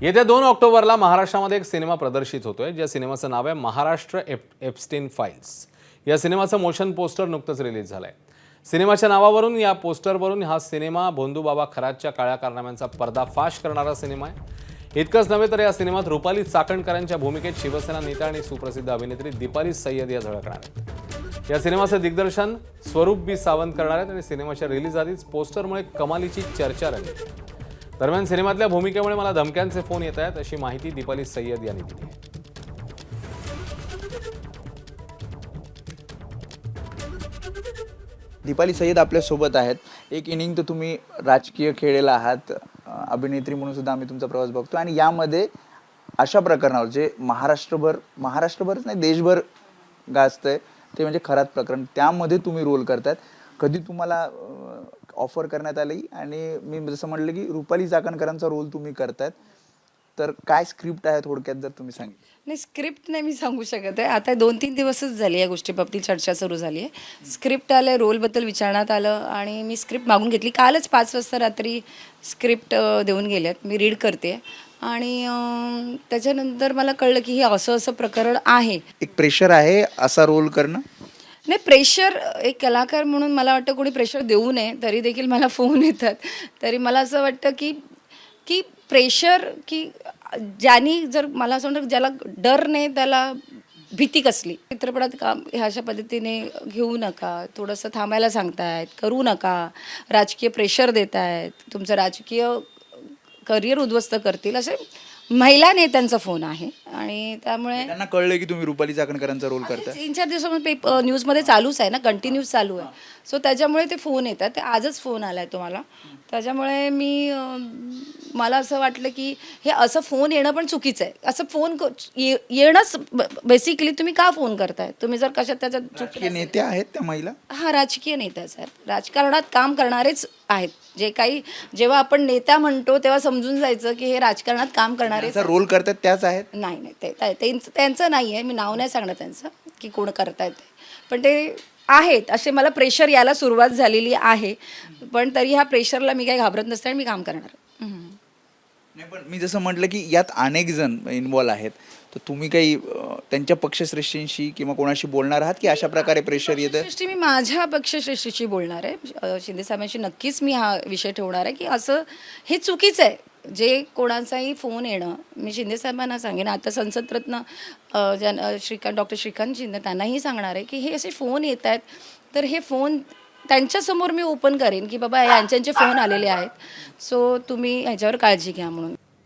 येत्या 2 ऑक्टोबरला महाराष्ट्रामध्ये एक सिनेमा प्रदर्शित होतोय, ज्या सिनेमाचं नाव आहे महाराष्ट्र एप्स्टीन फाइल्स। या सिनेमाचं मोशन पोस्टर नुकतंच रिलीज झालंय। सिनेमाच्या नावावरून, या पोस्टरवरून हा सिनेमा भोंदूबाबा खरातच्या काळ्या कारनाम्यांचा पर्दाफाश करणारा सिनेमा आहे। इतकंच नव्हे तर या सिनेमात रुपाली चाकणकरांच्या भूमिकेत शिवसेना नेता आणि सुप्रसिद्ध अभिनेत्री दीपाली सय्यद या झळकणार आहेत। या सिनेमाचं दिग्दर्शन स्वरूप बी सावंत करणार आहेत आणि सिनेमाच्या रिलीज आधीच पोस्टरमुळे कमालीची चर्चा रंगली। दरम्यान सिनेमातल्या भूमिकेमुळे मला धमक्यांचे फोन येत आहेत, अशी माहिती दीपाली सय्यद यांनी दिली आहे। दीपाली सय्यद आपल्यासोबत आहेत। एक इनिंग तर तुम्ही राजकीय खेळलेला आहात, अभिनेत्री म्हणून सुद्धा आम्ही तुमचा प्रवास बघतो आणि यामध्ये अशा प्रकरणावर जे महाराष्ट्रभरच नाही देशभर गाजतंय ते म्हणजे खरात प्रकरण, त्यामध्ये तुम्ही रोल करतायत। कधी तुम्हाला ऑफर करण्यात आली आणि मी जसं म्हटलं की रुपाली चाकणकरांचा रोल तुम्ही करतायत, तर काय स्क्रिप्ट आहे थोडक्यात जर तुम्ही सांगितलं? नाही, स्क्रिप्ट नाही मी सांगू शकत आहे। आता 2-3 दिवसच झाली या गोष्टीबाबतीत चर्चा सुरू झाली आहे। स्क्रिप्ट आलं, रोलबद्दल विचारण्यात आलं आणि मी स्क्रिप्ट मागून घेतली। कालच 5 वाजता रात्री स्क्रिप्ट देऊन गेल्यात, मी रीड करते आणि त्याच्यानंतर मला कळलं की हे असं प्रकरण आहे। एक प्रेशर आहे असा रोल करणं? नाही, प्रेशर एक कलाकार म्हणून मला वाटतं कोणी प्रेशर देऊ नये, तरी देखील मला फोन येतात। तरी मला असं वाटतं की प्रेशर की ज्यांनी जर मला असं वाटतं ज्याला डर नाही त्याला भीती कसली। चित्रपटात काम ह्या अशा पद्धतीने घेऊ नका, थोडंसं थांबायला सांगतायत, करू नका, राजकीय प्रेशर देत आहेत, तुमचं राजकीय करिअर उद्ध्वस्त करतील, असे महिला नेत्यांचा फोन आहे। आणि त्यामुळे त्यांना कळलं की तुम्ही रुपाली चाकणकरांचा रोल करताय? 3-4 दिवसामध्ये न्यूजमध्ये चालूच आहे ना, कंटिन्यूस चालू आहे। सो त्याच्यामुळे ते फोन येतात, ते आजच फोन आला आहे तुम्हाला। त्याच्यामुळे मला असं वाटलं की हे असं फोन येणं पण चुकीचं आहे। असं फोन येणंच बेसिकली तुम्ही का फोन करताय? तुम्ही जर कशात त्याच्यात राजकीय नेत्या आहेत त्या महिला? हा, राजकीय नेत्याच आहेत, राजकारणात काम करणारेच आहेत। जे काही जेव्हा आपण नेता म्हणतो तेव्हा समजून जायचं की हे राजकारणात काम करणारे रोल करतात त्याच आहेत? नाही, त्यांचं नाही आहे, मी नाव नाही सांगणार त्यांचं की कोण करतायत ते, पण ते आहेत असे। मला प्रेशर यायला सुरुवात झालेली आहे, पण तरी ह्या प्रेशरला मी काही घाबरत नसते आणि मी काम करणार। नाही, पण मी जसं म्हटलं की यात अनेक जण इन्व्हॉल्व आहेत, तर तुम्ही काही त्यांच्या पक्षश्रेष्ठींशी किंवा कोणाशी बोलणार आहात की अशा प्रकारे प्रेशर येतं? मी माझ्या पक्षश्रेष्ठीशी बोलणार आहे, शिंदे साहेबांशी नक्कीच मी हा विषय ठेवणार आहे की असं हे चुकीचं आहे। जे कोणाचाही फोन येणं, मी शिंदे साहेबांना सांगेन, आता संसदरत्न डॉक्टर श्रीकांत शिंदे त्यांनाही सांगणार आहे की हे असे फोन येत आहेत, तर हे फोन त्यांच्यासमोर मी ओपन करेन की बाबा यांचे फोन आलेले आहेत, सो तुम्ही ह्याच्यावर काळजी घ्या म्हणून।